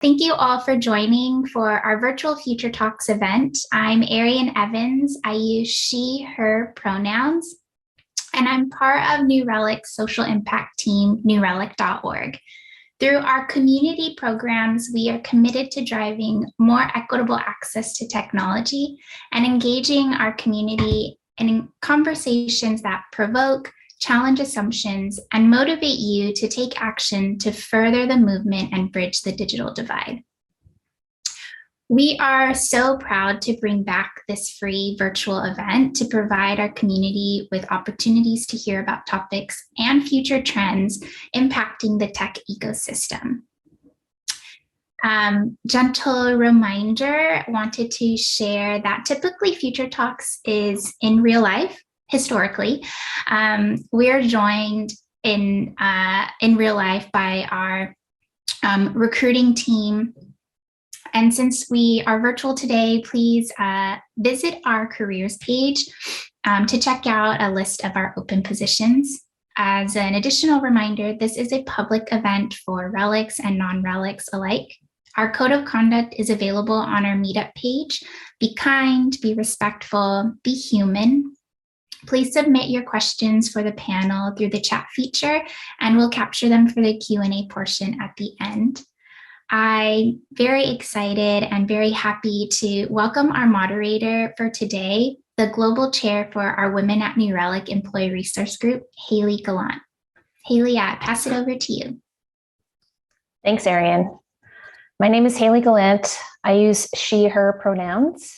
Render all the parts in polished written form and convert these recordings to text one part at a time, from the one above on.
Thank you all for joining for our virtual Future Talks event. I'm Arian Evans. I use she, her pronouns, and I'm part of New Relic's social impact team, newrelic.org. Through our community programs, we are committed to driving more equitable access to technology and engaging our community in conversations that provoke, challenge assumptions, and motivate you to take action to further the movement and bridge the digital divide. We are so proud to bring back this free virtual event to provide our community with opportunities to hear about topics and future trends impacting the tech ecosystem. Gentle reminder, wanted to share that typically Future Talks is in real life. Historically, we're joined in real life by our recruiting team. And since we are virtual today, please visit our careers page to check out a list of our open positions. As an additional reminder, this is a public event for relics and non-relics alike. Our code of conduct is available on our meetup page. Be kind, be respectful, be human. Please submit your questions for the panel through the chat feature, and we'll capture them for the Q&A portion at the end. I'm very excited and very happy to welcome our moderator for today, the Global Chair for our Women at New Relic Employee Resource Group, Haley Gallant. Haley, I pass it over to you. Thanks, Arian. My name is Haley Gallant. I use she, her pronouns.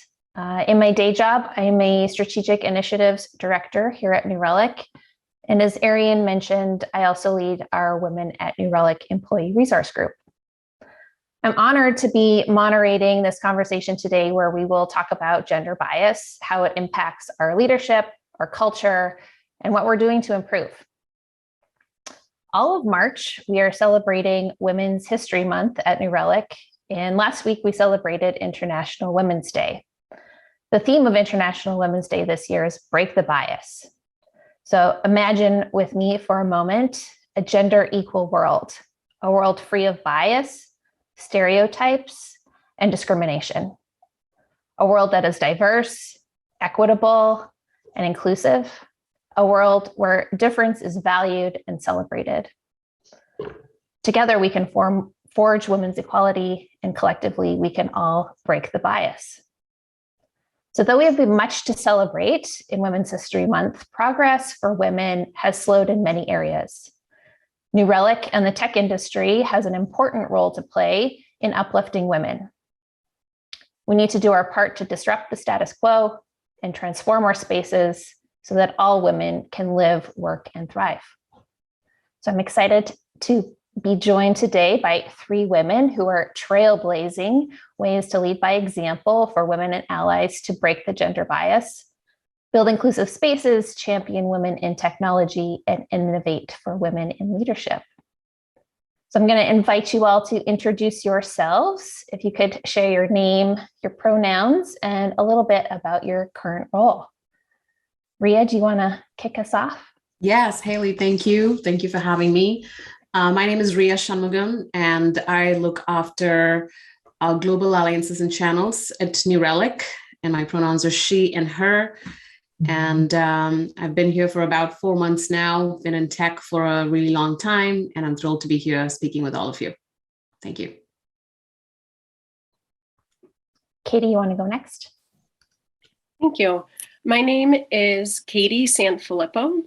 In my day job, I am a Strategic Initiatives Director here at New Relic. And as Arian mentioned, I also lead our Women at New Relic Employee Resource Group. I'm honored to be moderating this conversation today where we will talk about gender bias, how it impacts our leadership, our culture, and what we're doing to improve. All of March, we are celebrating Women's History Month at New Relic. And last week, we celebrated International Women's Day. The theme of International Women's Day this year is Break the Bias. So imagine with me for a moment, a gender equal world, a world free of bias, stereotypes, and discrimination. A world that is diverse, equitable, and inclusive. A world where difference is valued and celebrated. Together we can forge women's equality, and collectively we can all break the bias. So though we have much to celebrate in Women's History Month, progress for women has slowed in many areas. New Relic and the tech industry has an important role to play in uplifting women. We need to do our part to disrupt the status quo and transform our spaces so that all women can live, work, and thrive. So I'm excited to be joined today by three women who are trailblazing ways to lead by example for women and allies to break the gender bias, build inclusive spaces, champion women in technology, and innovate for women in leadership. So I'm going to invite you all to introduce yourselves. If you could share your name, your pronouns, and a little bit about your current role. Ria, do you want to kick us off? Yes, Haley, thank you. Thank you for having me. My name is Ria Shanmugam, and I look after our global alliances and channels at New Relic, and my pronouns are she and her. And I've been here for about 4 months now, been in tech for a really long time, and I'm thrilled to be here speaking with all of you. Thank you. Katie, you want to go next? Thank you. My name is Katie Sanfilippo.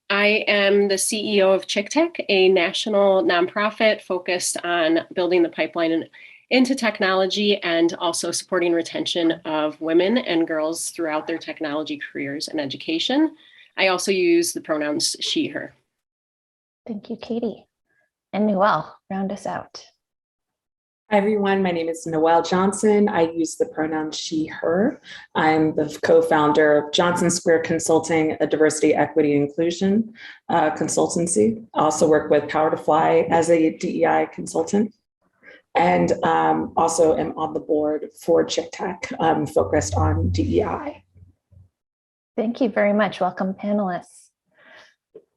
I am the CEO of ChickTech, a national nonprofit focused on building the pipeline into technology and also supporting retention of women and girls throughout their technology careers and education. I also use the pronouns she, her. Thank you, Katie. And Noelle, round us out. Hi, everyone. My name is Noelle Johnson. I use the pronoun she, her. I'm the co-founder of Johnson Square Consulting, a diversity, equity, inclusion consultancy. I also work with Power to Fly as a DEI consultant. And also am on the board for ChickTech, focused on DEI. Thank you very much. Welcome, panelists.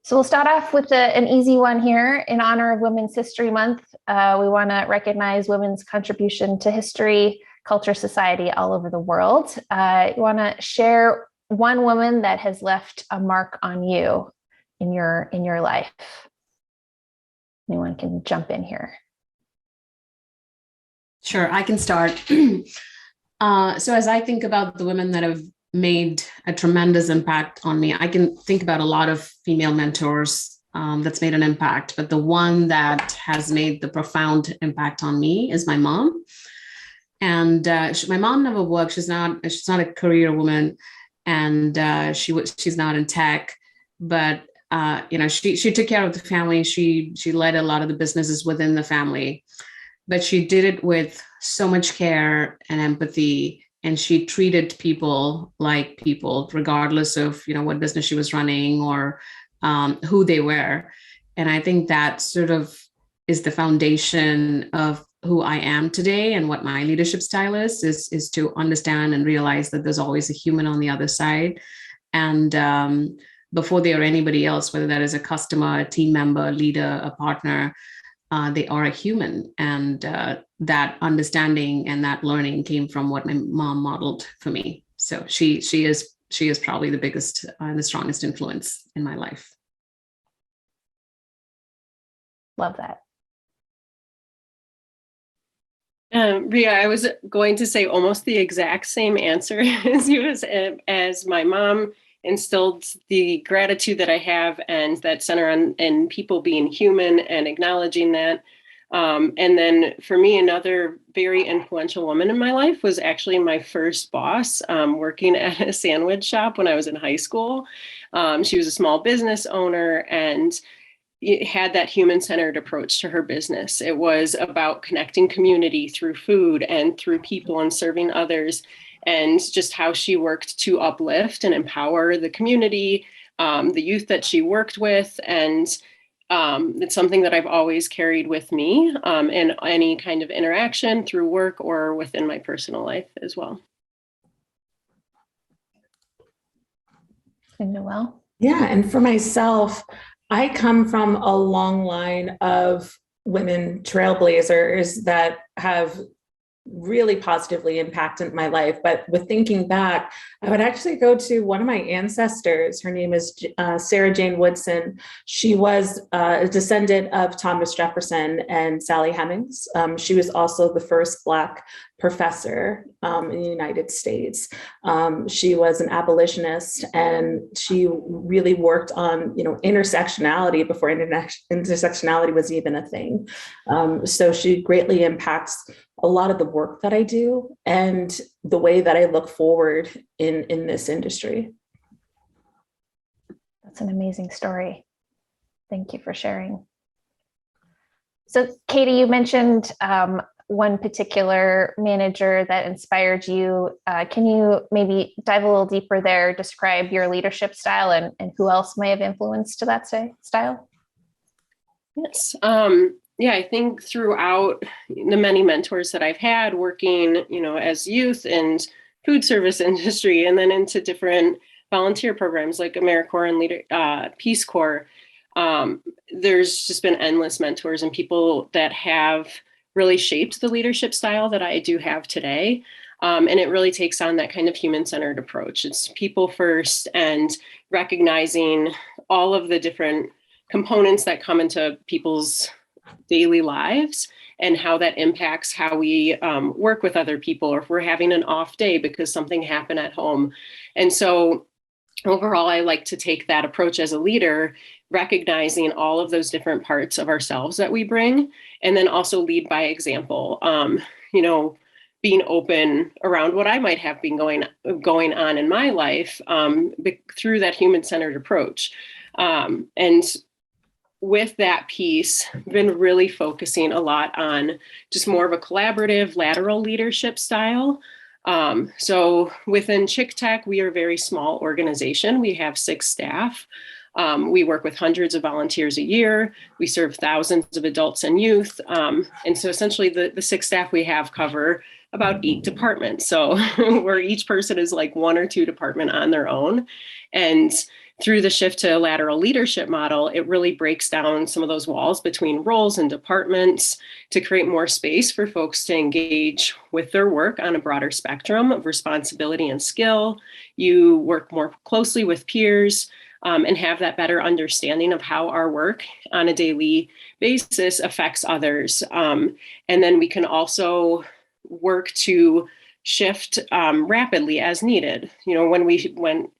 So we'll start off with an easy one here. In honor of Women's History Month, we want to recognize women's contribution to history, culture, society all over the world. You want to share one woman that has left a mark on you in your life. Anyone can jump in here. Sure, I can start. So as I think about the women that have made a tremendous impact on me, I can think about a lot of female mentors that's made an impact, but the one that has made the profound impact on me is my mom. And my mom never worked. She's not a career woman, and she's not in tech, but she took care of the family. She led a lot of the businesses within the family, but she did it with so much care and empathy. And she treated people like people, regardless of, what business she was running or who they were. And I think that sort of is the foundation of who I am today and what my leadership style is to understand and realize that there's always a human on the other side. And before they are anybody else, whether that is a customer, a team member, a leader, a partner, they are a human. And that understanding and that learning came from what my mom modeled for me. So she is probably the biggest and the strongest influence in my life. Love that. Ria, I was going to say almost the exact same answer as you, as my mom instilled the gratitude that I have and that center on people being human and acknowledging that. And then for me, another very influential woman in my life was actually my first boss, working at a sandwich shop when I was in high school. She was a small business owner and had that human-centered approach to her business. It was about connecting community through food and through people and serving others, and just how she worked to uplift and empower the community, the youth that she worked with. And it's something that I've always carried with me in any kind of interaction through work or within my personal life as well. And Noelle? Yeah, and for myself, I come from a long line of women trailblazers that have really positively impacted my life. But with thinking back, I would actually go to one of my ancestors. Her name is Sarah Jane Woodson. She was a descendant of Thomas Jefferson and Sally Hemings. She was also the first Black professor in the United States. She was an abolitionist, and she really worked on, intersectionality before intersectionality was even a thing. So she greatly impacts a lot of the work that I do and the way that I look forward in this industry. That's an amazing story. Thank you for sharing. So Katie, you mentioned one particular manager that inspired you. Can you maybe dive a little deeper there, describe your leadership style and who else may have influenced to that style? Yes. Yeah, I think throughout the many mentors that I've had working, as youth and food service industry, and then into different volunteer programs like AmeriCorps and Peace Corps, there's just been endless mentors and people that have really shaped the leadership style that I do have today. And it really takes on that kind of human-centered approach. It's people first and recognizing all of the different components that come into people's daily lives and how that impacts how we work with other people, or if we're having an off day because something happened at home. And so overall, I like to take that approach as a leader, recognizing all of those different parts of ourselves that we bring, and then also lead by example, being open around what I might have been going on in my life through that human-centered approach. And with that piece, been really focusing a lot on just more of a collaborative lateral leadership style. So within ChickTech, we are a very small organization. We have 6 staff. We work with hundreds of volunteers a year. We serve thousands of adults and youth. And so essentially the 6 staff we have cover about 8 departments. So where each person is like 1 or 2 department on their own. And through the shift to a lateral leadership model, it really breaks down some of those walls between roles and departments to create more space for folks to engage with their work on a broader spectrum of responsibility and skill. You work more closely with peers and have that better understanding of how our work on a daily basis affects others. And then we can also work to shift rapidly as needed. You know, when we went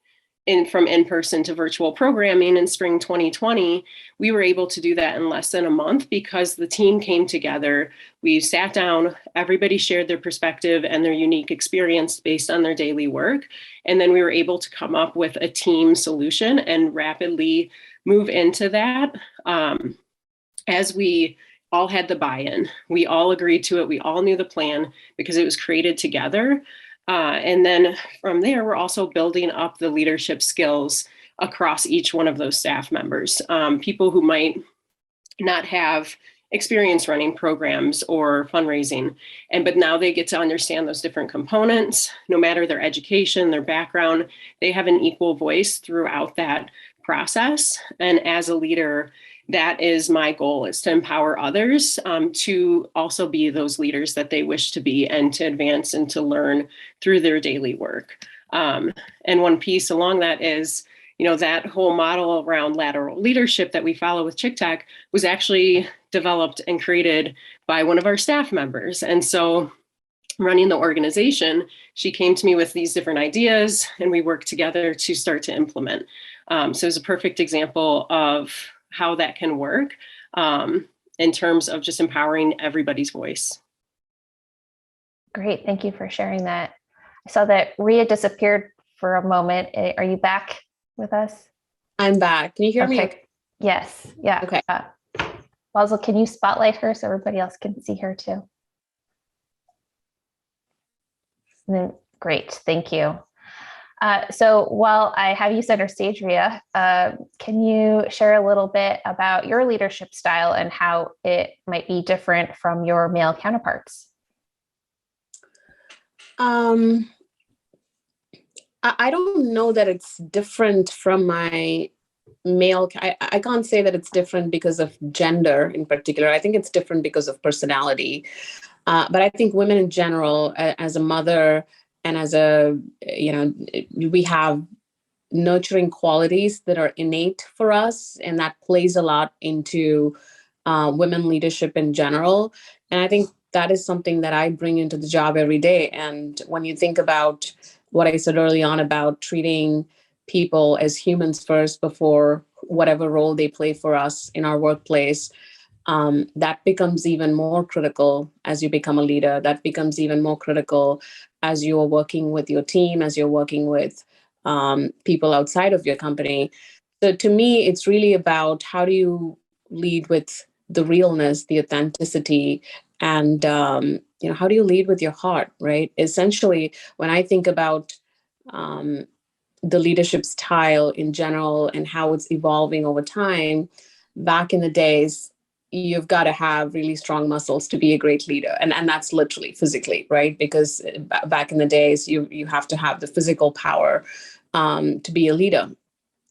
from in-person to virtual programming in spring 2020, we were able to do that in less than a month because the team came together. We sat down, everybody shared their perspective and their unique experience based on their daily work. And then we were able to come up with a team solution and rapidly move into that as we all had the buy-in. We all agreed to it. We all knew the plan because it was created together. And then from there, we're also building up the leadership skills across each one of those staff members. People who might not have experience running programs or fundraising, but now they get to understand those different components. No matter their education, their background, they have an equal voice throughout that process. And as a leader, that is my goal, is to empower others to also be those leaders that they wish to be and to advance and to learn through their daily work. And one piece along that is, you know, that whole model around lateral leadership that we follow with ChickTech was actually developed and created by one of our staff members. And so running the organization, she came to me with these different ideas and we worked together to start to implement. So it's a perfect example of how that can work in terms of just empowering everybody's voice. Great, thank you for sharing that. I saw that Ria disappeared for a moment. Are you back with us? I'm back. Can you hear me? Okay. Yes, yeah. Okay. Basil, can you spotlight her so everybody else can see her too? Great, thank you. So while I have you center stage, Ria, can you share a little bit about your leadership style and how it might be different from your male counterparts? I don't know that it's different from my male. I can't say that it's different because of gender in particular. I think it's different because of personality. But I think women in general, as a mother, and as a, you know, we have nurturing qualities that are innate for us, and that plays a lot into women leadership in general. And I think that is something that I bring into the job every day. And when you think about what I said early on about treating people as humans first before whatever role they play for us in our workplace, that becomes even more critical as you become a leader. That becomes even more critical as you are working with your team, as you're working with people outside of your company. So to me, it's really about how do you lead with the realness, the authenticity, and you know, how do you lead with your heart, right? Essentially, when I think about the leadership style in general and how it's evolving over time, back in the days, you've got to have really strong muscles to be a great leader. And that's literally physically, right? Because back in the days, you have to have the physical power to be a leader.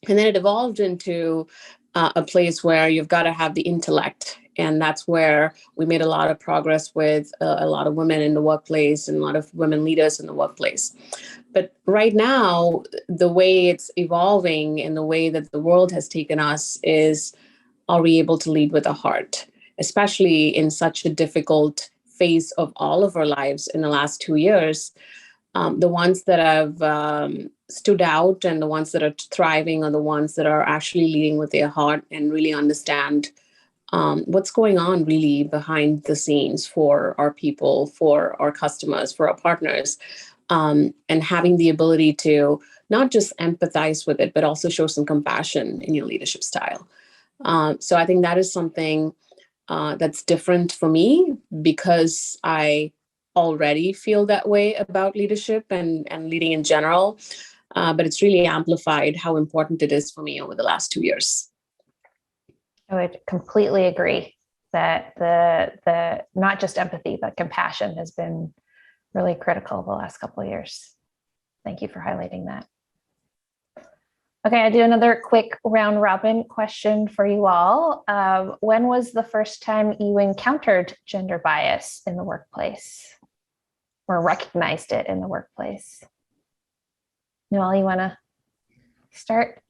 And then it evolved into a place where you've got to have the intellect. And that's where we made a lot of progress with a lot of women in the workplace and a lot of women leaders in the workplace. But right now, the way it's evolving and the way that the world has taken us is, are we able to lead with a heart, especially in such a difficult phase of all of our lives in the last 2 years? The ones that have stood out and the ones that are thriving are the ones that are actually leading with their heart and really understand what's going on really behind the scenes for our people, for our customers, for our partners, and having the ability to not just empathize with it, but also show some compassion in your leadership style. So I think that is something that's different for me because I already feel that way about leadership and leading in general. But it's really amplified how important it is for me over the last 2 years. I would completely agree that the not just empathy, but compassion has been really critical the last couple of years. Thank you for highlighting that. Okay, I do another quick round robin question for you all. When was the first time you encountered gender bias in the workplace or recognized it in the workplace? Noelle, you want to start?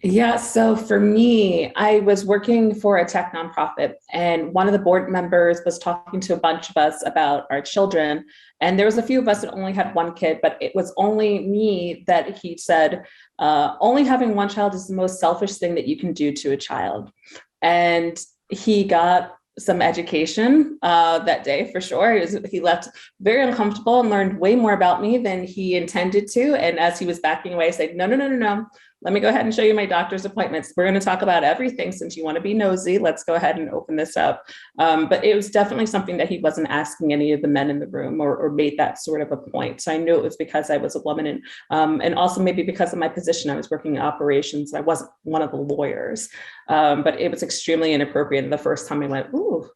Yeah, so for me, I was working for a tech nonprofit, and one of the board members was talking to a bunch of us about our children. And there was a few of us that only had one kid, but it was only me that he said, only having one child is the most selfish thing that you can do to a child. And he got some education that day for sure. He left very uncomfortable and learned way more about me than he intended to. And as he was backing away, I said, no. Let me go ahead and show you my doctor's appointments. We're going to talk about everything since you want to be nosy. Let's go ahead and open this up. But it was definitely something that he wasn't asking any of the men in the room or made that sort of a point. So I knew it was because I was a woman and also maybe because of my position. I was working in operations. I wasn't one of the lawyers, but it was extremely inappropriate. And the first time I went, ooh,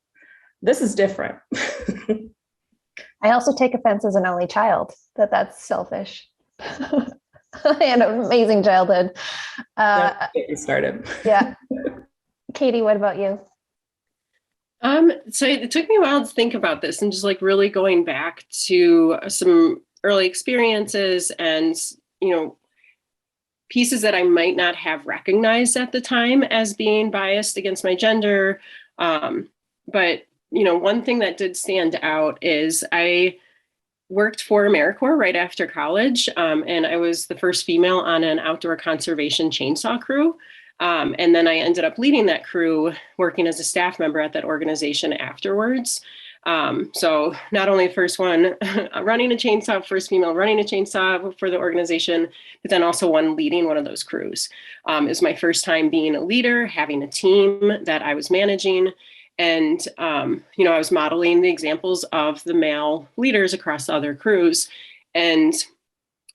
this is different. I also take offense as an only child that's selfish. I had an amazing childhood. Get me started. Yeah. Katie, what about you? So it took me a while to think about this and just like really going back to some early experiences and, pieces that I might not have recognized at the time as being biased against my gender. But, one thing that did stand out is I worked for AmeriCorps right after college, and I was the first female on an outdoor conservation chainsaw crew. And then I ended up leading that crew, working as a staff member at that organization afterwards. So not only first one running a chainsaw, first female running a chainsaw for the organization, but then also one leading one of those crews. It was my first time being a leader, having a team that I was managing. And, I was modeling the examples of the male leaders across the other crews. And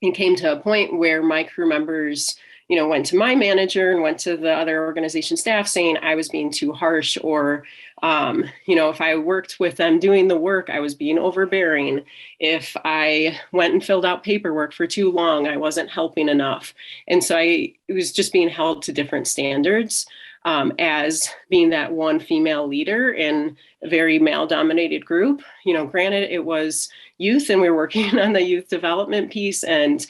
it came to a point where my crew members, went to my manager and went to the other organization staff saying I was being too harsh or, if I worked with them doing the work, I was being overbearing. If I went and filled out paperwork for too long, I wasn't helping enough. And so it was just being held to different standards. As being that one female leader in a very male-dominated group. Granted, it was youth and we were working on the youth development piece and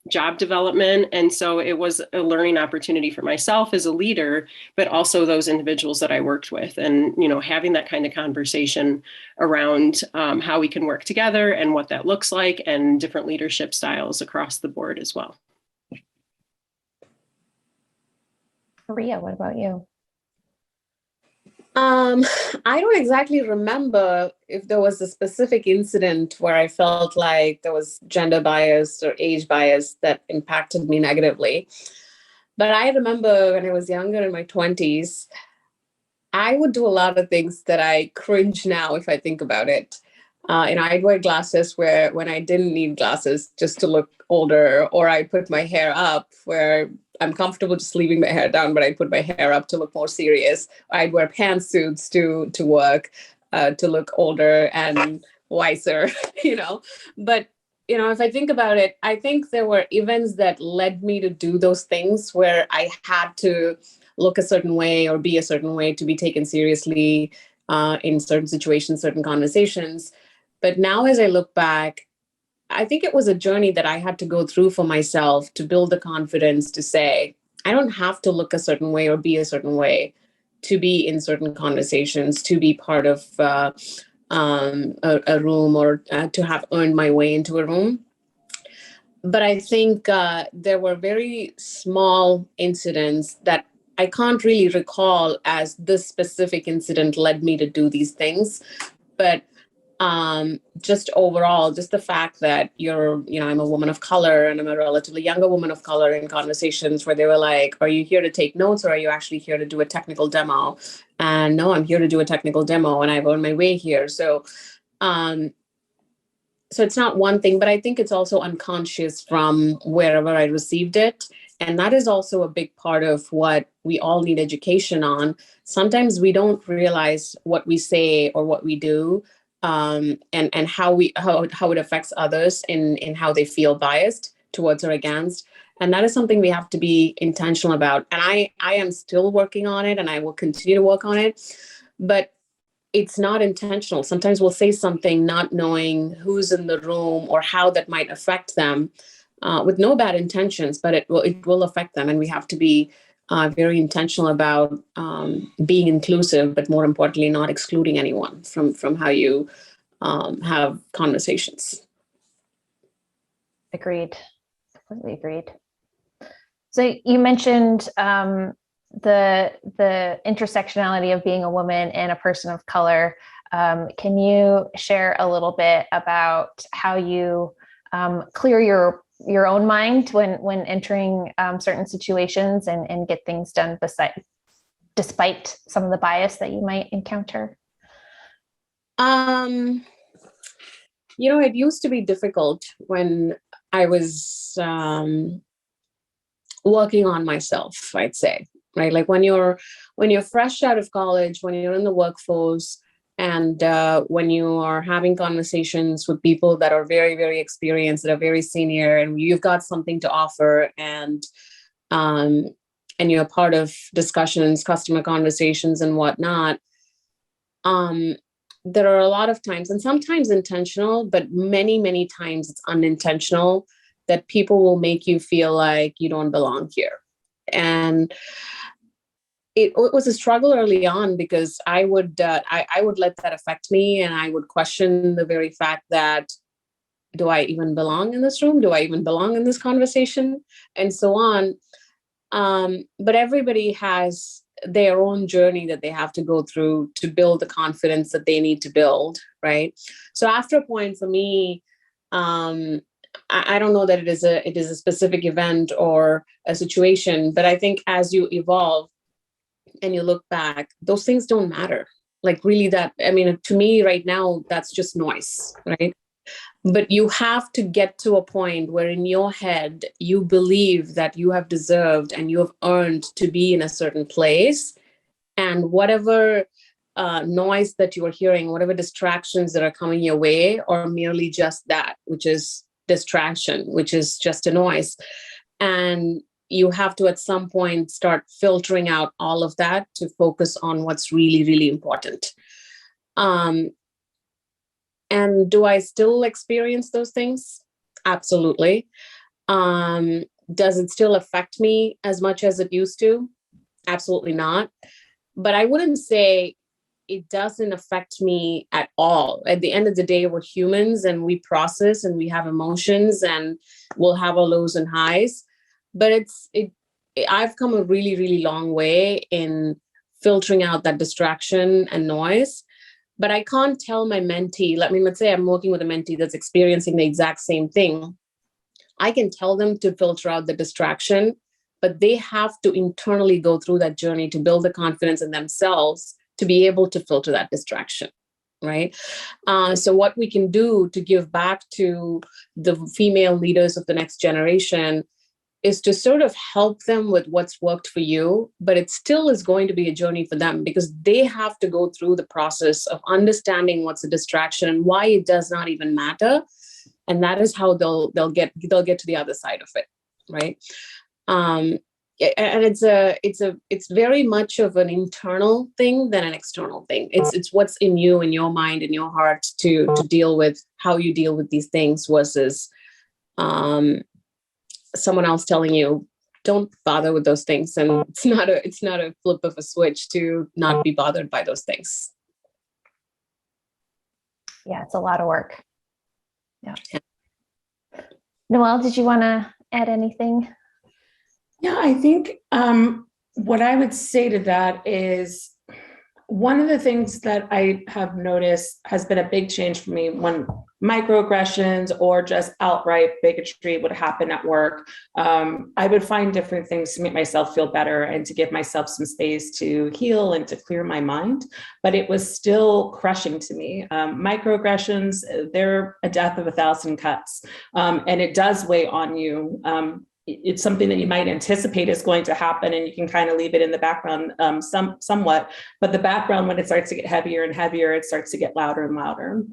job development. And so it was a learning opportunity for myself as a leader, but also those individuals that I worked with. And, having that kind of conversation around how we can work together and what that looks like and different leadership styles across the board as well. Maria, what about you? I don't exactly remember if there was a specific incident where I felt like there was gender bias or age bias that impacted me negatively. But I remember when I was younger in my 20s, I would do a lot of things that I cringe now if I think about it. I'd wear glasses when I didn't need glasses just to look older, or I put my hair up where I'm comfortable just leaving my hair down, but I put my hair up to look more serious. I'd wear pantsuits to work to look older and wiser, But, if I think about it, I think there were events that led me to do those things where I had to look a certain way or be a certain way to be taken seriously in certain situations, certain conversations. But now as I look back, I think it was a journey that I had to go through for myself to build the confidence to say, I don't have to look a certain way or be a certain way to be in certain conversations, to be part of a room or to have earned my way into a room. But I think there were very small incidents that I can't really recall as this specific incident led me to do these things. But just overall, just the fact that I'm a woman of color and I'm a relatively younger woman of color in conversations where they were like, are you here to take notes or are you actually here to do a technical demo? And no, I'm here to do a technical demo and I've earned my way here. So it's not one thing, but I think it's also unconscious from wherever I received it. And that is also a big part of what we all need education on. Sometimes we don't realize what we say or what we do and how it affects others in how they feel biased towards or against. And that is something we have to be intentional about. And I am still working on it, and I will continue to work on it, but it's not intentional. Sometimes we'll say something not knowing who's in the room or how that might affect them, with no bad intentions, but it will affect them. And we have to be very intentional about being inclusive, but more importantly, not excluding anyone from how you have conversations. Agreed. Completely agreed. So you mentioned the intersectionality of being a woman and a person of color. Can you share a little bit about how you clear your own mind when entering certain situations and get things done despite some of the bias that you might encounter? It used to be difficult when I was working on myself, I'd say, right? Like when you're fresh out of college, when you're in the workforce, and when you are having conversations with people that are very, very experienced, that are very senior, and you've got something to offer, and you're part of discussions, customer conversations, and whatnot. There are a lot of times, and sometimes intentional, but many, many times it's unintentional, that people will make you feel like you don't belong here. And it was a struggle early on, because I would let that affect me, and I would question the very fact that, do I even belong in this room? Do I even belong in this conversation? And so on. But everybody has their own journey that they have to go through to build the confidence that they need to build, right? So after a point for me, I don't know that it is a specific event or a situation, but I think as you evolve and you look back, those things don't matter. Like really to me right now, that's just noise, right? But you have to get to a point where in your head, you believe that you have deserved and you have earned to be in a certain place. And whatever noise that you're hearing, whatever distractions that are coming your way, are merely just that, which is distraction, which is just a noise. And you have to at some point start filtering out all of that to focus on what's really, really important. And do I still experience those things? Absolutely. Does it still affect me as much as it used to? Absolutely not. But I wouldn't say it doesn't affect me at all. At the end of the day, we're humans, and we process, and we have emotions, and we'll have our lows and highs. But I've come a really, really long way in filtering out that distraction and noise. But I can't tell my mentee, let's say I'm working with a mentee that's experiencing the exact same thing. I can tell them to filter out the distraction, but they have to internally go through that journey to build the confidence in themselves to be able to filter that distraction, right? So what we can do to give back to the female leaders of the next generation is to sort of help them with what's worked for you, but it still is going to be a journey for them, because they have to go through the process of understanding what's a distraction and why it does not even matter. And that is how they'll get to the other side of it, right? And it's very much of an internal thing than an external thing. It's what's in you, in your mind, in your heart to deal with how you deal with these things versus someone else telling you don't bother with those things. And it's not a flip of a switch to not be bothered by those things. Yeah, it's a lot of work. Yeah. Noelle, did you want to add anything? Yeah, I think what I would say to that is one of the things that I have noticed has been a big change for me when microaggressions or just outright bigotry would happen at work. I would find different things to make myself feel better and to give myself some space to heal and to clear my mind, but it was still crushing to me. Microaggressions, they're a death of 1,000 cuts, and it does weigh on you. it's something that you might anticipate is going to happen, and you can kind of leave it in the background somewhat. But the background, when it starts to get heavier and heavier, it starts to get louder and louder.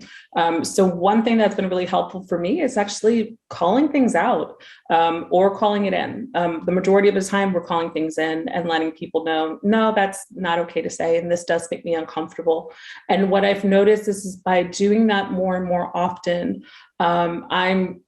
So one thing that's been really helpful for me is actually calling things out or calling it in. The majority of the time, we're calling things in and letting people know, no, that's not okay to say, and this does make me uncomfortable. And what I've noticed is by doing that more and more often, I'm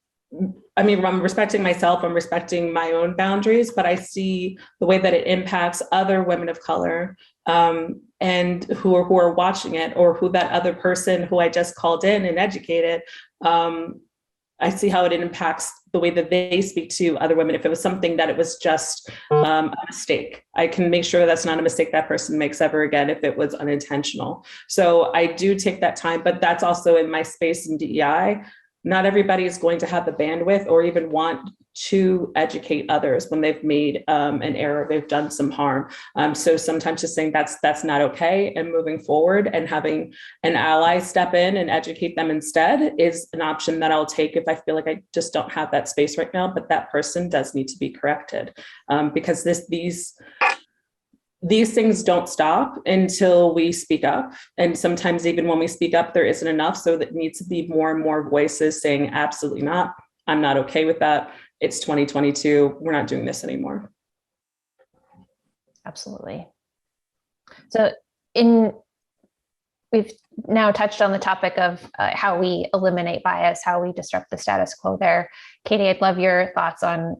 respecting myself, I'm respecting my own boundaries, but I see the way that it impacts other women of color and who are watching it, or who that other person who I just called in and educated, I see how it impacts the way that they speak to other women. If it was something that it was just a mistake, I can make sure that's not a mistake that person makes ever again if it was unintentional. So I do take that time, but that's also in my space in DEI. Not everybody is going to have the bandwidth or even want to educate others when they've made an error, they've done some harm. So sometimes just saying that's not okay and moving forward and having an ally step in and educate them instead is an option that I'll take if I feel like I just don't have that space right now, but that person does need to be corrected because these things don't stop until we speak up. And sometimes even when we speak up, there isn't enough. So that needs to be more and more voices saying, absolutely not. I'm not okay with that. It's 2022. We're not doing this anymore. Absolutely. So we've now touched on the topic of how we eliminate bias, how we disrupt the status quo there. Katie, I'd love your thoughts on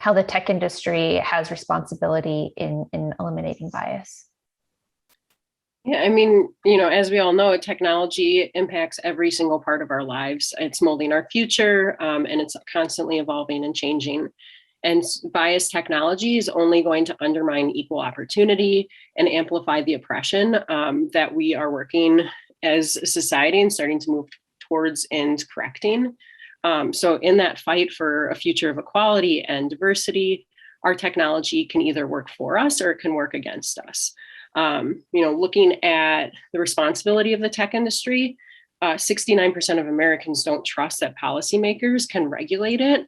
how the tech industry has responsibility in eliminating bias. Yeah, I mean, as we all know, technology impacts every single part of our lives. It's molding our future, and it's constantly evolving and changing. And biased technology is only going to undermine equal opportunity and amplify the oppression that we are working as a society and starting to move towards and correcting. So in that fight for a future of equality and diversity, our technology can either work for us or it can work against us. Looking at the responsibility of the tech industry, 69% of Americans don't trust that policymakers can regulate it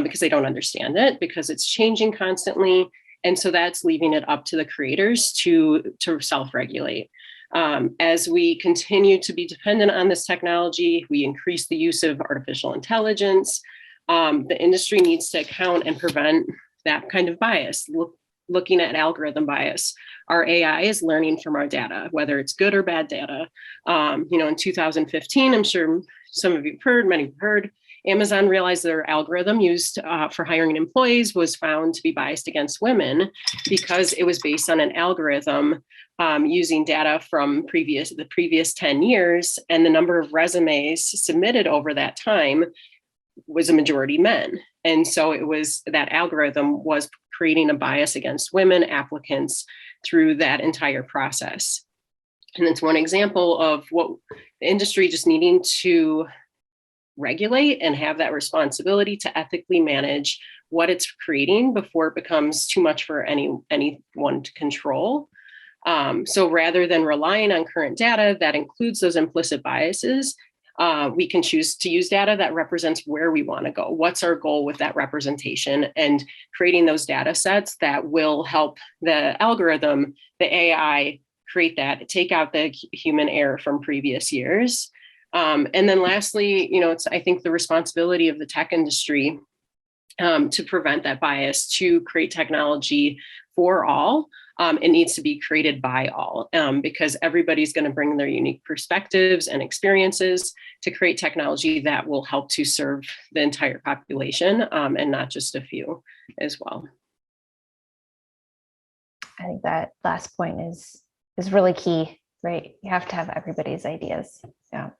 because they don't understand it, because it's changing constantly. And so that's leaving it up to the creators to self-regulate. As we continue to be dependent on this technology, we increase the use of artificial intelligence. The industry needs to account and prevent that kind of bias. Looking at algorithm bias, our AI is learning from our data, whether it's good or bad data. In 2015, I'm sure some of you have heard, many have heard, Amazon realized their algorithm used for hiring employees was found to be biased against women because it was based on an algorithm using data from the previous 10 years, and the number of resumes submitted over that time was a majority men. And so that algorithm was creating a bias against women applicants through that entire process. And it's one example of what the industry just needing to regulate and have that responsibility to ethically manage what it's creating before it becomes too much for anyone to control. So rather than relying on current data that includes those implicit biases, we can choose to use data that represents where we want to go. What's our goal with that representation, and creating those data sets that will help the algorithm, the AI, create that, take out the human error from previous years. And then lastly, it's, I think, the responsibility of the tech industry to prevent that bias, to create technology for all. It needs to be created by all because everybody's going to bring their unique perspectives and experiences to create technology that will help to serve the entire population and not just a few as well. I think that last point is really key, right? You have to have everybody's ideas. Yeah.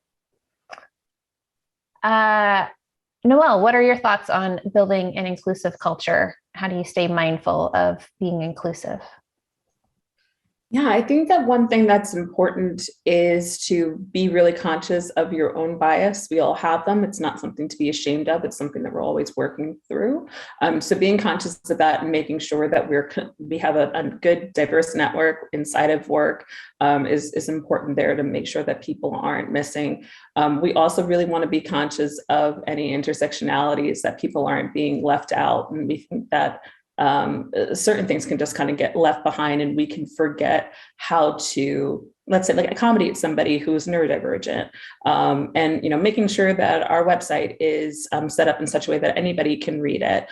Noelle, what are your thoughts on building an inclusive culture? How do you stay mindful of being inclusive? Yeah, I think that one thing that's important is to be really conscious of your own bias. We all have them. It's not something to be ashamed of. It's something that we're always working through. So being conscious of that and making sure that we have a good diverse network inside of work is important there to make sure that people aren't missing. We also really want to be conscious of any intersectionalities, that people aren't being left out. And we think that certain things can just kind of get left behind, and we can forget how to, let's say, like, accommodate somebody who's neurodivergent, and making sure that our website is set up in such a way that anybody can read it.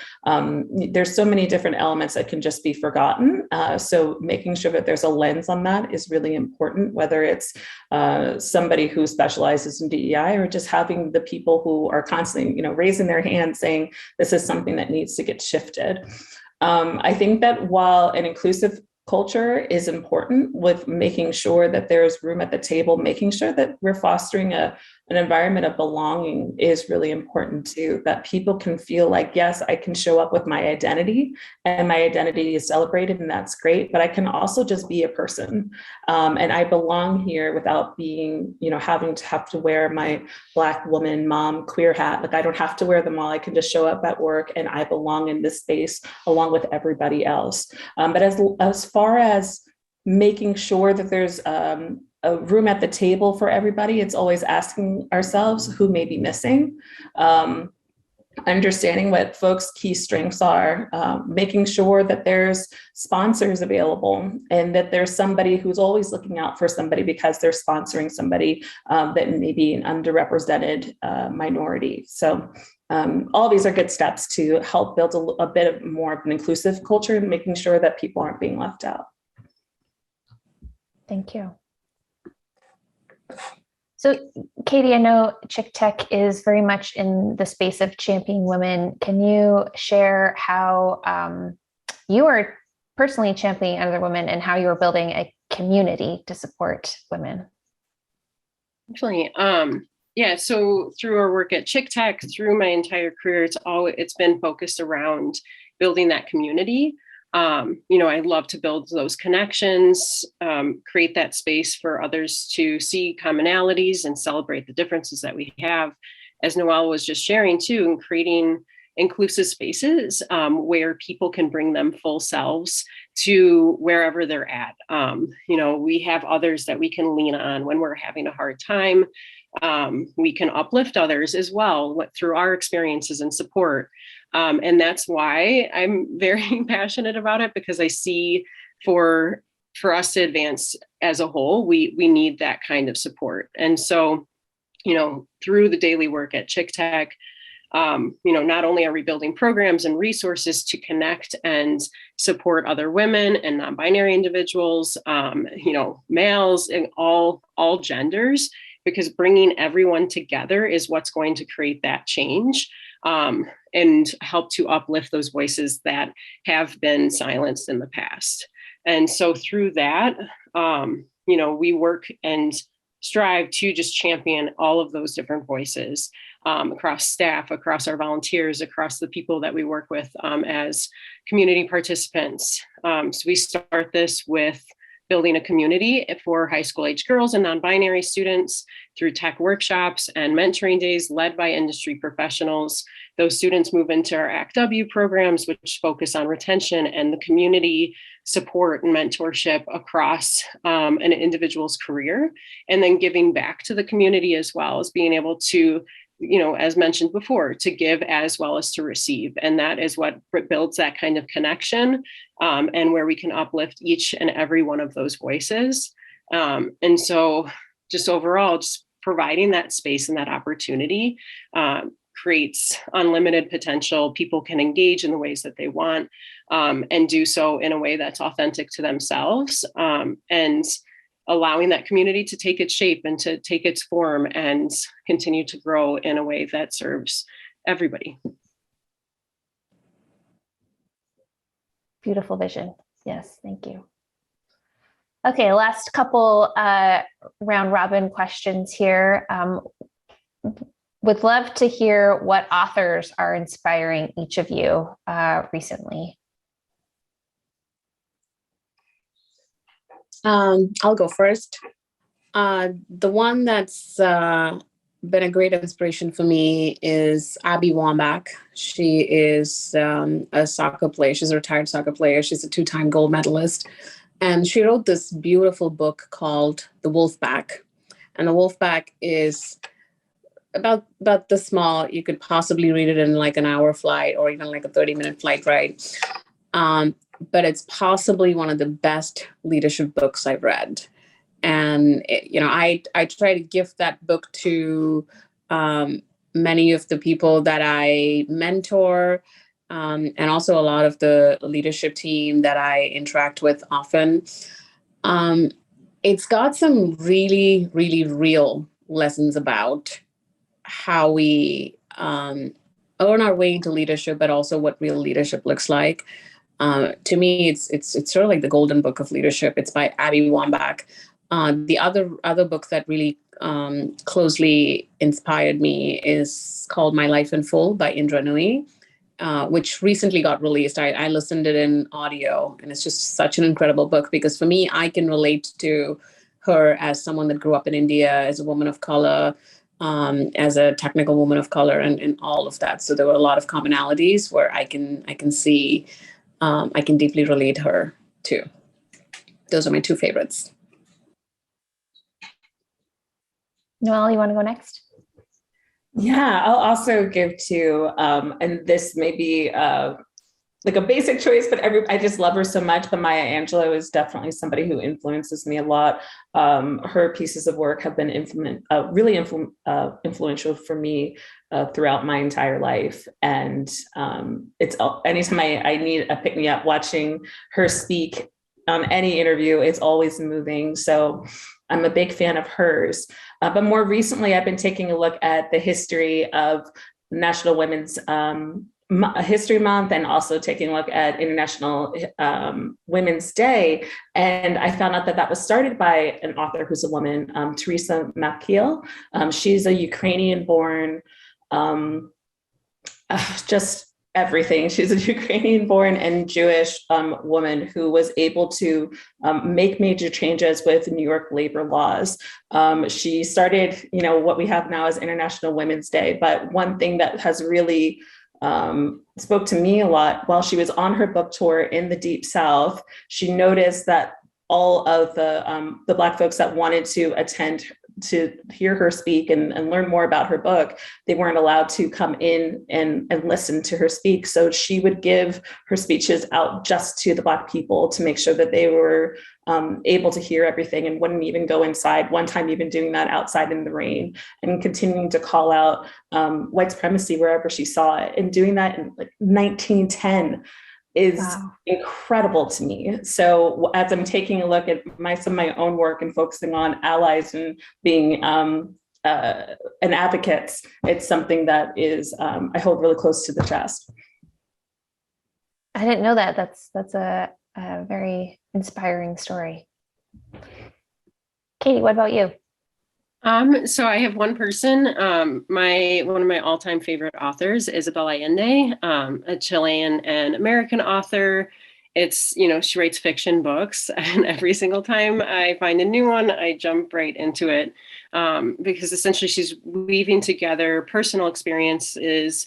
There's so many different elements that can just be forgotten, so making sure that there's a lens on that is really important, whether it's somebody who specializes in DEI or just having the people who are constantly raising their hand saying this is something that needs to get shifted. I think that while an inclusive culture is important with making sure that there's room at the table, making sure that we're fostering an environment of belonging is really important too, that people can feel like, yes, I can show up with my identity and my identity is celebrated, and that's great, but I can also just be a person. And I belong here without being, having to wear my Black woman, mom, queer hat. Like, I don't have to wear them all. I can just show up at work and I belong in this space along with everybody else. But as far as making sure that there's a room at the table for everybody, it's always asking ourselves who may be missing, understanding what folks' key strengths are, making sure that there's sponsors available and that there's somebody who's always looking out for somebody because they're sponsoring somebody that may be an underrepresented minority. So all these are good steps to help build a bit more of an inclusive culture and making sure that people aren't being left out. Thank you. So, Katie, I know ChickTech is very much in the space of championing women. Can you share how you are personally championing other women and how you are building a community to support women? Definitely. Yeah, so through our work at ChickTech, through my entire career, it's been focused around building that community. I love to build those connections, create that space for others to see commonalities and celebrate the differences that we have, as Noelle was just sharing too, and creating inclusive spaces where people can bring them full selves to wherever they're at. We have others that we can lean on when we're having a hard time. We can uplift others as well through our experiences and support. And that's why I'm very passionate about it, because I see for us to advance as a whole, we need that kind of support. And so, through the daily work at ChickTech, not only are we building programs and resources to connect and support other women and non-binary individuals, males and all genders, because bringing everyone together is what's going to create that change and help to uplift those voices that have been silenced in the past. And so through that, we work and strive to just champion all of those different voices across staff, across our volunteers, across the people that we work with as community participants. So we start this with building a community for high school age girls and non-binary students through tech workshops and mentoring days led by industry professionals. Those students move into our ACT-W programs, which focus on retention and the community support and mentorship across an individual's career, and then giving back to the community as well as being able to, as mentioned before, to give as well as to receive. And that is what builds that kind of connection and where we can uplift each and every one of those voices. And so just overall, just providing that space and that opportunity creates unlimited potential. People can engage in the ways that they want and do so in a way that's authentic to themselves, and allowing that community to take its shape and to take its form and continue to grow in a way that serves everybody. Beautiful vision. Yes, thank you. Okay, last couple round robin questions here. Would love to hear what authors are inspiring each of you recently. I'll go first. The one that's been a great inspiration for me is Abby Wambach. She is a soccer player. She's a retired soccer player. She's a 2-time gold medalist. And she wrote this beautiful book called The Wolfpack. And The Wolfpack is about this small. You could possibly read it in like an hour flight or even like a 30-minute flight ride. But it's possibly one of the best leadership books I've read. And, I try to gift that book to many of the people that I mentor, and also a lot of the leadership team that I interact with often. It's got some really, really real lessons about how we earn our way into leadership, but also what real leadership looks like. To me, it's sort of like the golden book of leadership. It's by Abby Wambach. The other book that really closely inspired me is called My Life in Full by Indra Nooyi, which recently got released. I listened to it in audio, and it's just such an incredible book because for me, I can relate to her as someone that grew up in India, as a woman of color, as a technical woman of color, and all of that. So there were a lot of commonalities where I can see, I can deeply relate her to. Those are my 2 favorites. Noelle, you want to go next? Yeah, I'll also give 2, and this may be like a basic choice, but I just love her so much. But Maya Angelou is definitely somebody who influences me a lot. Her pieces of work have been really influential for me throughout my entire life. And it's anytime I need a pick-me-up, watching her speak on any interview, it's always moving. So I'm a big fan of hers. But more recently, I've been taking a look at the history of National Women's History Month, and also taking a look at International Women's Day. And I found out that was started by an author who's a woman, Teresa Makiel. She's a Ukrainian-born, just everything. She's a Ukrainian-born and Jewish woman who was able to make major changes with New York labor laws. She started, what we have now as International Women's Day. But one thing that has really spoke to me a lot, while she was on her book tour in the Deep South, she noticed that all of the Black folks that wanted to attend to hear her speak and learn more about her book, they weren't allowed to come in and listen to her speak. So she would give her speeches out just to the Black people to make sure that they were able to hear everything and wouldn't even go inside. One time even doing that outside in the rain, and continuing to call out white supremacy wherever she saw it. And doing that in like 1910 is incredible to me. So as I'm taking a look at some of my own work and focusing on allies and being an advocate, it's something that is I hold really close to the chest. I didn't know that. That's a very inspiring story. Katie, what about you? So I have one person, one of my all-time favorite authors, Isabel Allende, a Chilean and American author. It's, she writes fiction books, and every single time I find a new one, I jump right into it, because essentially she's weaving together her personal experiences,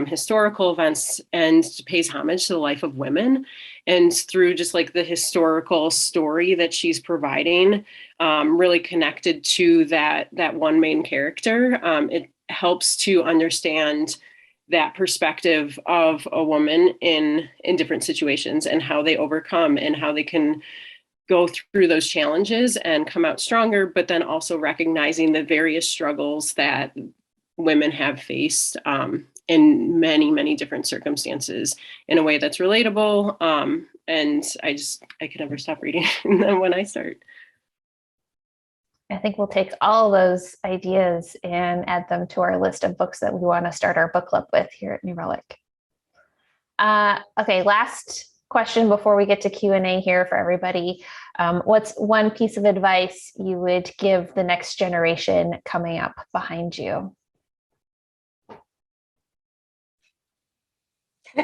historical events, and pays homage to the life of women. And through just like the historical story that she's providing, really connected to that one main character, it helps to understand that perspective of a woman in different situations, and how they overcome, and how they can go through those challenges and come out stronger, but then also recognizing the various struggles that women have faced in many, many different circumstances in a way that's relatable. And I can never stop reading them when I start. I think we'll take all those ideas and add them to our list of books that we want to start our book club with here at New Relic. Okay, last question before we get to Q&A here for everybody. What's one piece of advice you would give the next generation coming up behind you?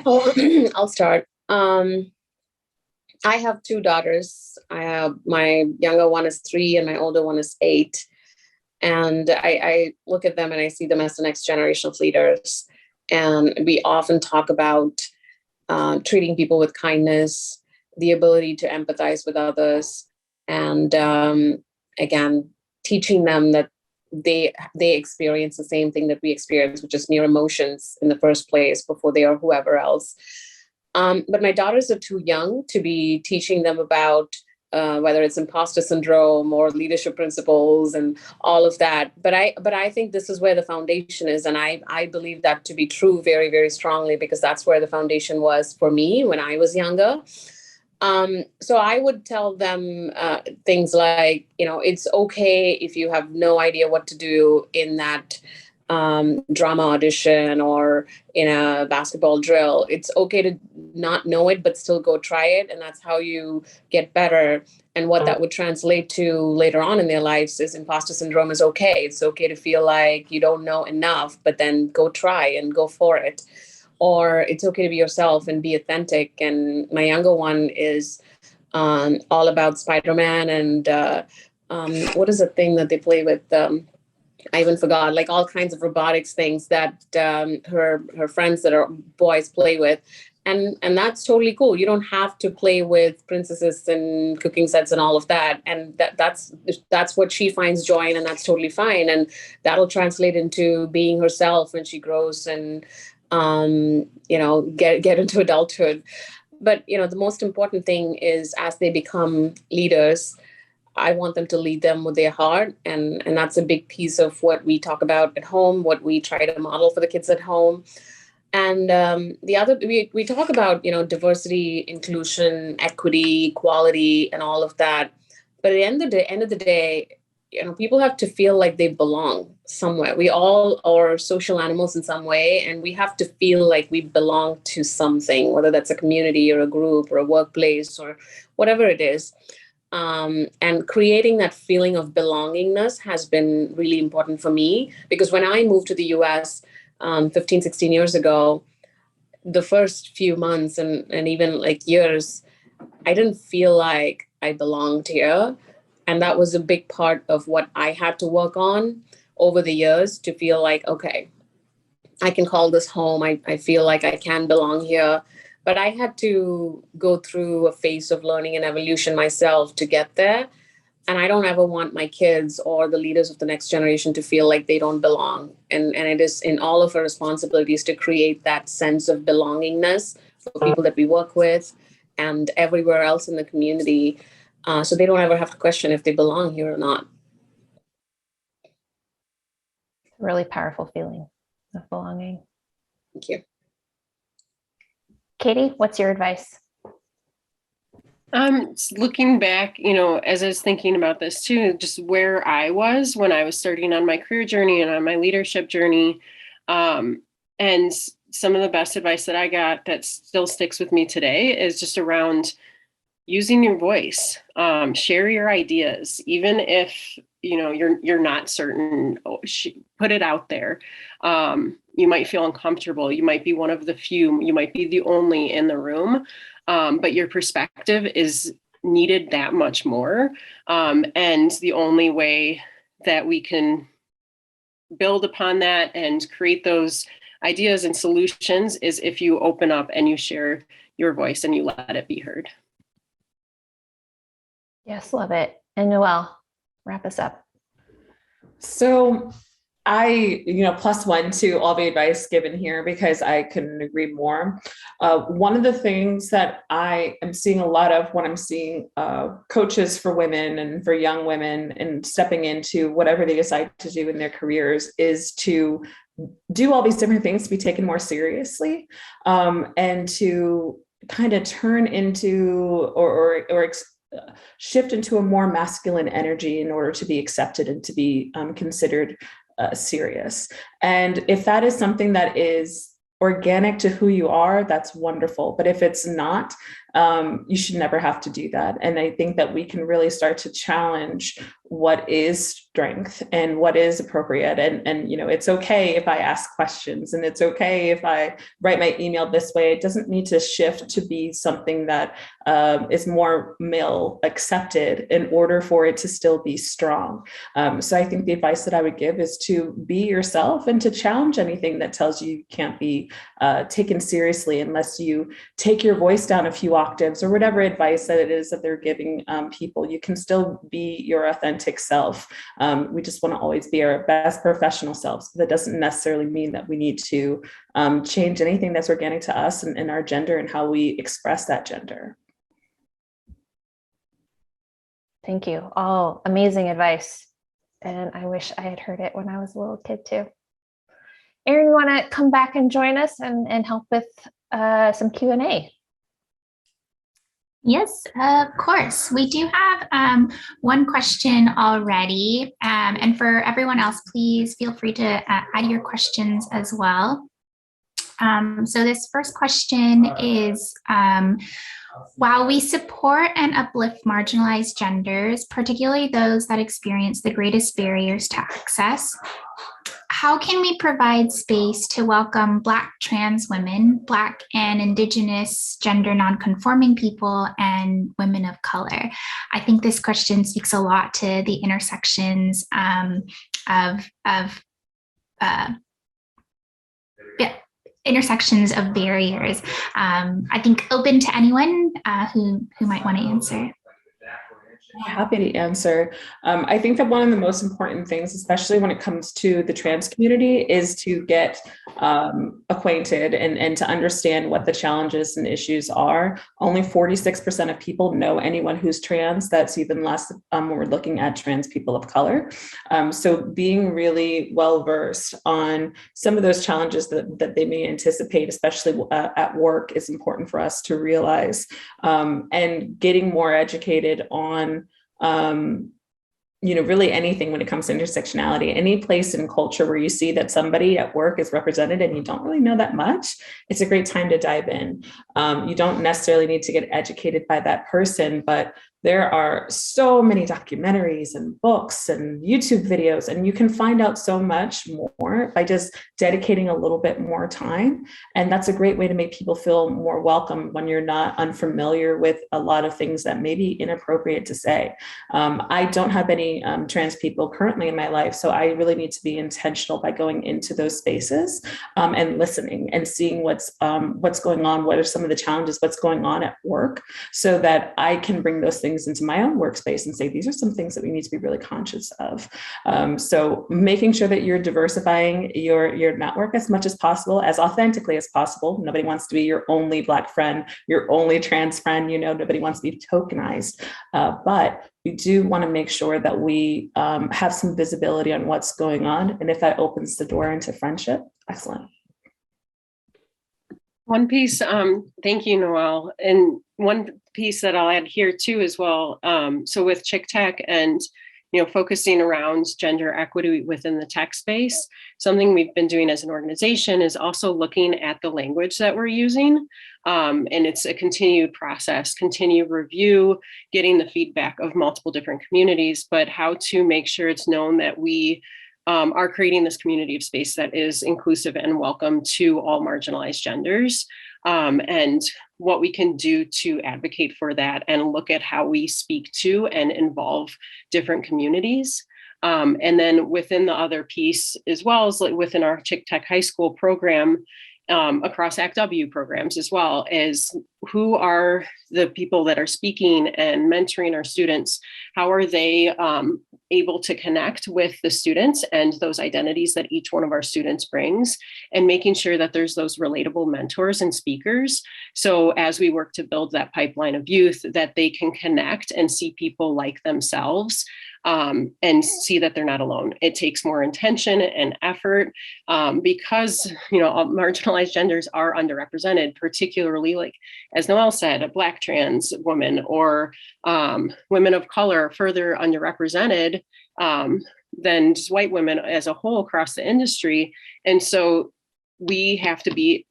I'll start. I have two daughters. I have my younger one is 3 and my older one is 8. And I look at them and I see them as the next generation of leaders. And we often talk about treating people with kindness, the ability to empathize with others, and again, teaching them that they experience the same thing that we experience, which is near emotions in the first place before they are whoever else. But my daughters are too young to be teaching them about whether it's imposter syndrome or leadership principles and all of that. But I think this is where the foundation is. And I believe that to be true very, very strongly, because that's where the foundation was for me when I was younger. So I would tell them things like, it's okay if you have no idea what to do in that drama audition or in a basketball drill. It's okay to not know it, but still go try it. And that's how you get better. And what that would translate to later on in their lives is imposter syndrome is okay. It's okay to feel like you don't know enough, but then go try and go for it. Or it's okay to be yourself and be authentic. And my younger one is all about Spider-Man and what is the thing that they play with? I even forgot, like all kinds of robotics things that her friends that are boys play with. And that's totally cool. You don't have to play with princesses and cooking sets and all of that. And that's what she finds joy in, and that's totally fine. And that'll translate into being herself when she grows and get into adulthood. But the most important thing is, as they become leaders, I want them to lead them with their heart. And that's a big piece of what we talk about at home, what we try to model for the kids at home. And the other, we talk about, diversity, inclusion, equity, equality, and all of that. But at the end of the day, people have to feel like they belong somewhere. We all are social animals in some way, and we have to feel like we belong to something, whether that's a community or a group or a workplace or whatever it is. And creating that feeling of belongingness has been really important for me, because when I moved to the US 15, 16 years ago, the first few months and even like years, I didn't feel like I belonged here. And that was a big part of what I had to work on over the years, to feel like, okay, I can call this home. I feel like I can belong here. But I had to go through a phase of learning and evolution myself to get there. And I don't ever want my kids or the leaders of the next generation to feel like they don't belong. And it is in all of our responsibilities to create that sense of belongingness for people that we work with and everywhere else in the community, so they don't ever have to question if they belong here or not. Really powerful feeling of belonging. Thank you. Katie, what's your advice? Looking back, as I was thinking about this too, just where I was when I was starting on my career journey and on my leadership journey, and some of the best advice that I got that still sticks with me today is just around using your voice. Share your ideas, even if you're not certain. Put it out there. You might feel uncomfortable. You might be one of the few. You might be the only in the room. But your perspective is needed that much more. And the only way that we can build upon that and create those ideas and solutions is if you open up and you share your voice and you let it be heard. Yes, love it. And Noelle, wrap us up. So I, +1 to all the advice given here, because I couldn't agree more. One of the things that I am seeing a lot of when I'm seeing coaches for women and for young women and stepping into whatever they decide to do in their careers is to do all these different things to be taken more seriously, and to kind of turn into or shift into a more masculine energy in order to be accepted and to be considered serious. And if that is something that is organic to who you are, that's wonderful. But if it's not, you should never have to do that. And I think that we can really start to challenge what is strength and what is appropriate. And it's okay if I ask questions, and it's okay if I write my email this way. It doesn't need to shift to be something that is more male accepted in order for it to still be strong. So I think the advice that I would give is to be yourself and to challenge anything that tells you can't be taken seriously unless you take your voice down a few octaves, or whatever advice that it is that they're giving people. You can still be your authentic self. We just want to always be our best professional selves. That doesn't necessarily mean that we need to change anything that's organic to us and our gender and how we express that gender. Thank you. All amazing advice. And I wish I had heard it when I was a little kid too. Erin, you want to come back and join us and help with some Q&A? Yes, of course. We do have one question already. And for everyone else, please feel free to add your questions as well. So this first question is, while we support and uplift marginalized genders, particularly those that experience the greatest barriers to access, how can we provide space to welcome Black trans women, Black and Indigenous gender nonconforming people, and women of color? I think this question speaks a lot to the intersections intersections of barriers. I think open to anyone who might want to answer. Happy to answer. I think that one of the most important things, especially when it comes to the trans community, is to get acquainted and to understand what the challenges and issues are. Only 46% of people know anyone who's trans. That's even less when we're looking at trans people of color. So being really well-versed on some of those challenges that they may anticipate, especially at work, is important for us to realize. And getting more educated on really anything when it comes to intersectionality. Any place in culture where you see that somebody at work is represented and you don't really know that much, it's a great time to dive in. You don't necessarily need to get educated by that person, but there are so many documentaries and books and YouTube videos, and you can find out so much more by just dedicating a little bit more time. And that's a great way to make people feel more welcome when you're not unfamiliar with a lot of things that may be inappropriate to say. I don't have any trans people currently in my life, so I really need to be intentional by going into those spaces and listening and seeing what's going on, what are some of the challenges, what's going on at work, so that I can bring those things into my own workspace and say, these are some things that we need to be really conscious of. So making sure that you're diversifying your network as much as possible, as authentically as possible. Nobody wants to be your only Black friend, your only trans friend, nobody wants to be tokenized. But we do want to make sure that we have some visibility on what's going on. And if that opens the door into friendship, excellent. One piece, thank you, Noelle. And one piece that I'll add here too as well. So with ChickTech and focusing around gender equity within the tech space, something we've been doing as an organization is also looking at the language that we're using. And it's a continued process, continued review, getting the feedback of multiple different communities, but how to make sure it's known that we are creating this community of space that is inclusive and welcome to all marginalized genders, and what we can do to advocate for that and look at how we speak to and involve different communities. And then within the other piece, as well as within our ChickTech high school program, across Act W programs as well, is who are the people that are speaking and mentoring our students? How are they able to connect with the students and those identities that each one of our students brings, and making sure that there's those relatable mentors and speakers. So as we work to build that pipeline of youth, that they can connect and see people like themselves, and see that they're not alone. It takes more intention and effort because, marginalized genders are underrepresented, particularly, like, as Noelle said, a Black trans woman or women of color further underrepresented than just white women as a whole across the industry. And so we have to be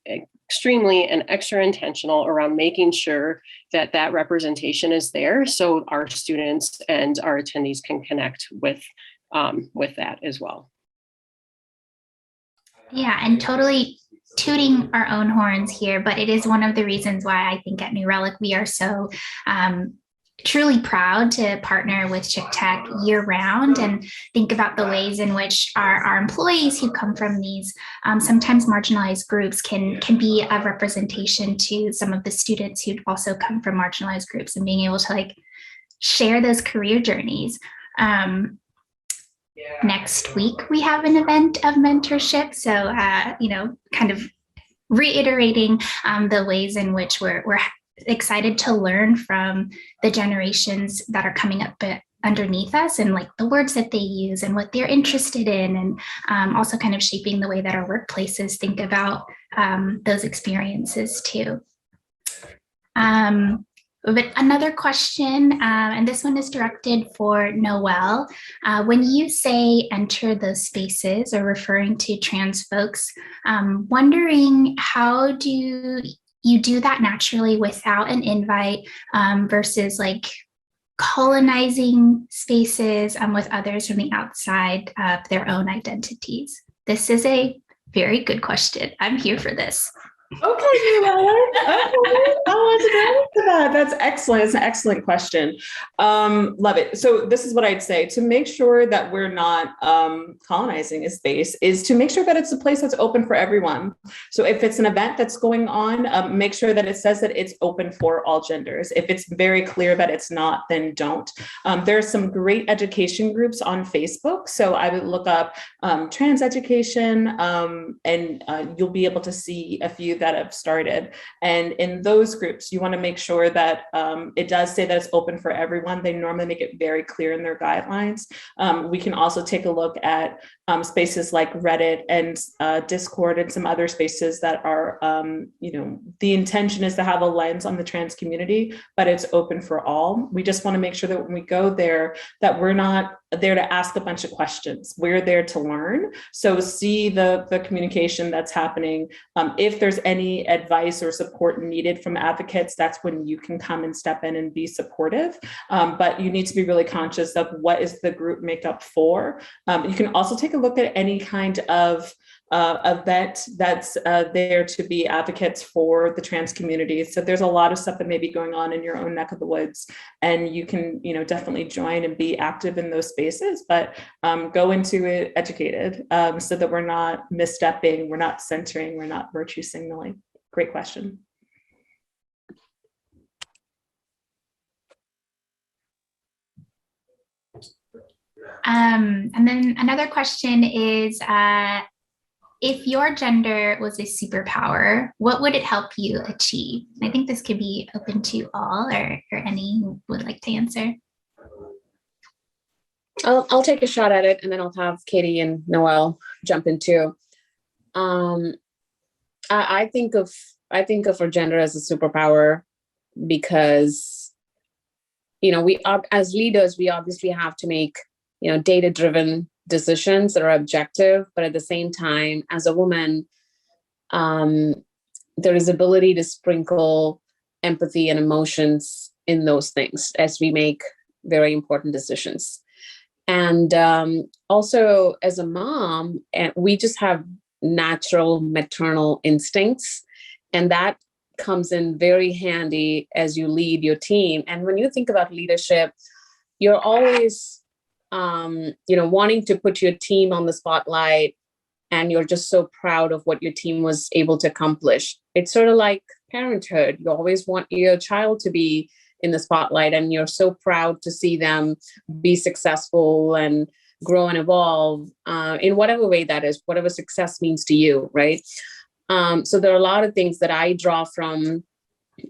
extremely and extra intentional around making sure that that representation is there, so our students and our attendees can connect with that as well. Yeah, and totally tooting our own horns here, but it is one of the reasons why I think at New Relic we are so truly proud to partner with ChickTech year round and think about the ways in which our employees who come from these sometimes marginalized groups can be a representation to some of the students who also come from marginalized groups, and being able to like share those career journeys. Next week, we have an event of mentorship. So, kind of reiterating the ways in which we're excited to learn from the generations that are coming up underneath us, and like the words that they use and what they're interested in, and also kind of shaping the way that our workplaces think about those experiences too. But another question, and this one is directed for Noelle. When you say enter those spaces, or referring to trans folks, wondering how do you do that naturally without an invite versus like colonizing spaces with others from the outside of their own identities? This is a very good question. I'm here for this. Okay, I want to go into that. That's excellent. It's an excellent question. Love it. So this is what I'd say: to make sure that we're not colonizing a space is to make sure that it's a place that's open for everyone. So if it's an event that's going on, make sure that it says that it's open for all genders. If it's very clear that it's not, then don't. There are some great education groups on Facebook. So I would look up trans education, and you'll be able to see a few that have started. And in those groups, you want to make sure that it does say that it's open for everyone. They normally make it very clear in their guidelines. We can also take a look at spaces like Reddit and Discord and some other spaces that are, the intention is to have a lens on the trans community, but it's open for all. We just want to make sure that when we go there, that we're not there to ask a bunch of questions. We're there to learn. So see the communication that's happening. If there's any advice or support needed from advocates, that's when you can come and step in and be supportive. But you need to be really conscious of what is the group makeup for. You can also take a look at any kind of event that's there to be advocates for the trans community. So there's a lot of stuff that may be going on in your own neck of the woods, and you can, definitely join and be active in those spaces, but go into it educated, so that we're not misstepping, we're not centering, we're not virtue signaling. Great question. And then another question is, if your gender was a superpower, what would it help you achieve? I think this could be open to all, or any who would like to answer. I'll take a shot at it, and then I'll have Katie and Noelle jump in too. I think of our gender as a superpower because, we as leaders, we obviously have to make, data-driven decisions that are objective, but at the same time, as a woman, there is ability to sprinkle empathy and emotions in those things as we make very important decisions. And also as a mom, we just have natural maternal instincts, and that comes in very handy as you lead your team. And when you think about leadership, you're always wanting to put your team on the spotlight, and you're just so proud of what your team was able to accomplish. It's sort of like parenthood. You always want your child to be in the spotlight, and you're so proud to see them be successful and grow and evolve in whatever way that is, whatever success means to you, right? So there are a lot of things that I draw from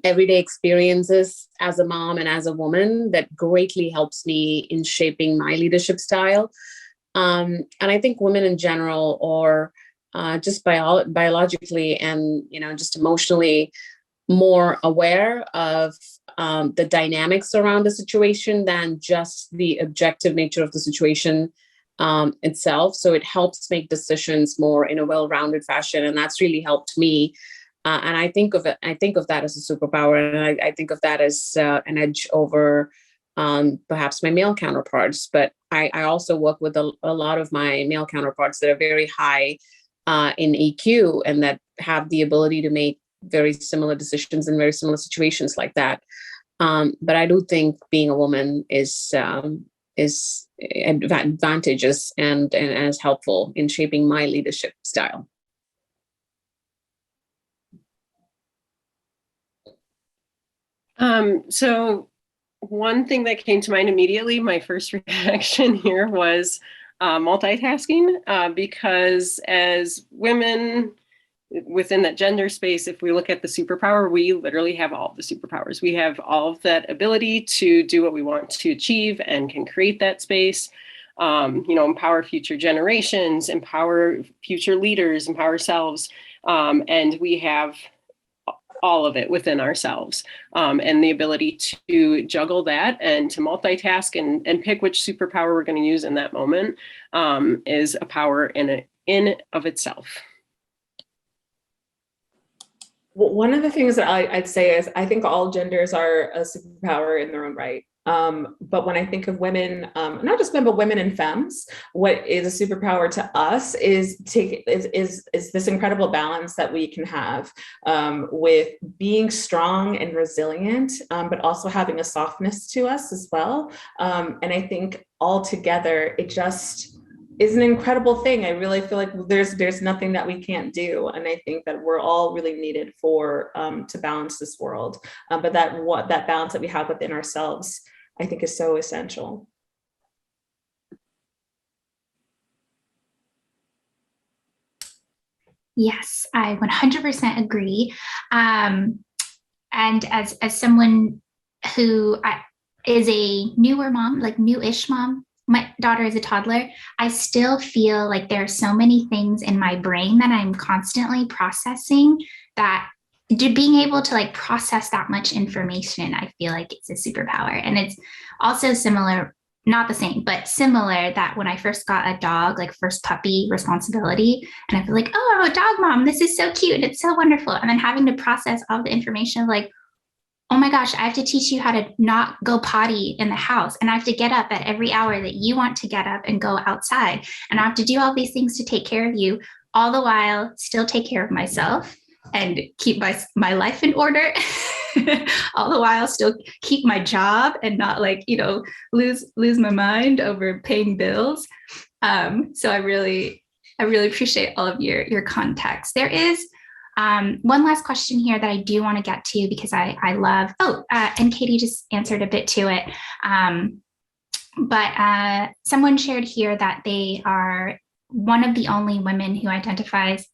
everyday experiences as a mom and as a woman that greatly helps me in shaping my leadership style. And I think women in general, or just biologically and, just emotionally more aware of the dynamics around the situation than just the objective nature of the situation itself. So it helps make decisions more in a well-rounded fashion. And that's really helped me And I think of that as a superpower, and I think of that as an edge over perhaps my male counterparts. But I also work with a lot of my male counterparts that are very high in EQ and that have the ability to make very similar decisions in very similar situations like that. But I do think being a woman is advantageous and is helpful in shaping my leadership style. So one thing that came to mind immediately, my first reaction here was multitasking, because as women within that gender space, if we look at the superpower, we literally have all of the superpowers. We have all of that ability to do what we want to achieve and can create that space, empower future generations, empower future leaders, empower ourselves. And we have all of it within ourselves, and the ability to juggle that and to multitask and pick which superpower we're going to use in that moment is a power in of itself. Well, one of the things that I'd say is I think all genders are a superpower in their own right. But when I think of women, not just women, but women and femmes, what is a superpower to us is this incredible balance that we can have with being strong and resilient, but also having a softness to us as well. And I think altogether, it just is an incredible thing. I really feel like there's nothing that we can't do. And I think that we're all really needed for to balance this world. But that balance that we have within ourselves, I think, is so essential. Yes, I 100% agree. And as someone who is a newer mom, like newish mom, my daughter is a toddler, I still feel like there are so many things in my brain that I'm constantly processing, that being able to like process that much information, I feel like it's a superpower. And it's also similar, not the same, but similar, that when I first got a dog, like first puppy responsibility, and I feel like, oh, I'm a dog mom, this is so cute, it's so wonderful. And then having to process all the information of like, oh my gosh, I have to teach you how to not go potty in the house. And I have to get up at every hour that you want to get up and go outside. And I have to do all these things to take care of you, all the while still take care of myself and keep my life in order. All the while still keep my job and not like, lose my mind over paying bills. So I really appreciate all of your context. There is one last question here that I do want to get to, because I love, and Katie just answered a bit to it. But someone shared here that they are one of the only women who identifies,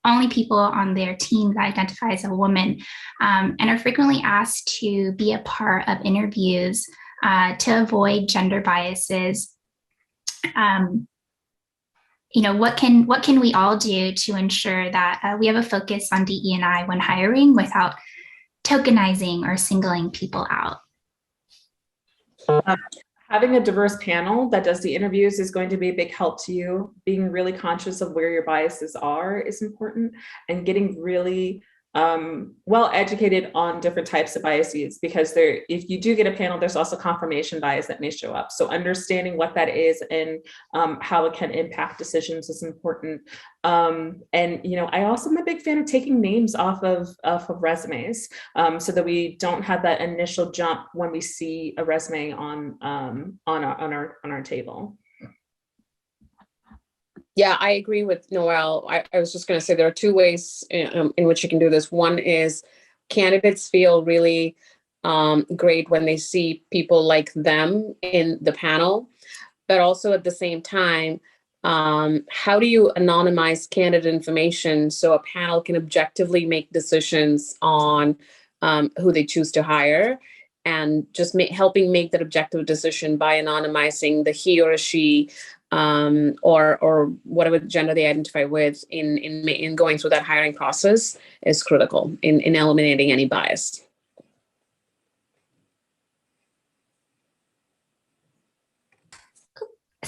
only people on their team that identify as a woman, and are frequently asked to be a part of interviews to avoid gender biases. What can we all do to ensure that we have a focus on DE&I when hiring without tokenizing or singling people out? Having a diverse panel that does the interviews is going to be a big help to you. Being really conscious of where your biases are is important, and getting really well educated on different types of biases, because if you do get a panel, there's also confirmation bias that may show up. So understanding what that is and how it can impact decisions is important. And I also am a big fan of taking names off of resumes, so that we don't have that initial jump when we see a resume on our table. Yeah, I agree with Noelle. I was just going to say there are two ways in which you can do this. One is candidates feel really great when they see people like them in the panel, but also at the same time, how do you anonymize candidate information so a panel can objectively make decisions on who they choose to hire, and just helping make that objective decision by anonymizing the he or she or whatever gender they identify with in going through that hiring process is critical in eliminating any bias.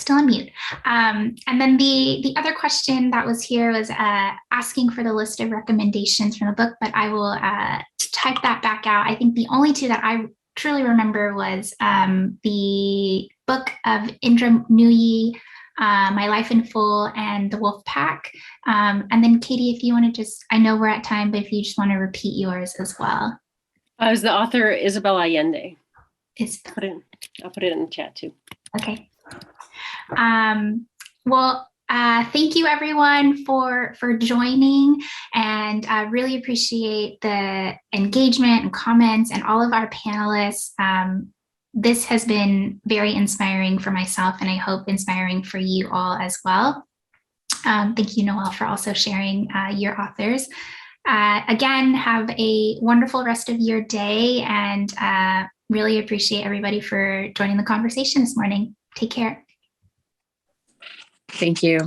Still on mute. And then the other question that was here was asking for the list of recommendations from the book, but I will type that back out. I think the only two that I truly remember was the book of Indra Nooyi, My Life in Full, and The Wolf Pack. And then Katie, if you want to just, I know we're at time, but if you just want to repeat yours as well. I was the author Isabel Allende. I'll put it in the chat too. Okay. Well, thank you everyone for joining, and I really appreciate the engagement and comments and all of our panelists. This has been very inspiring for myself, and I hope inspiring for you all as well. Thank you, Noelle, for also sharing your authors. Again, have a wonderful rest of your day, and really appreciate everybody for joining the conversation this morning. Take care. Thank you.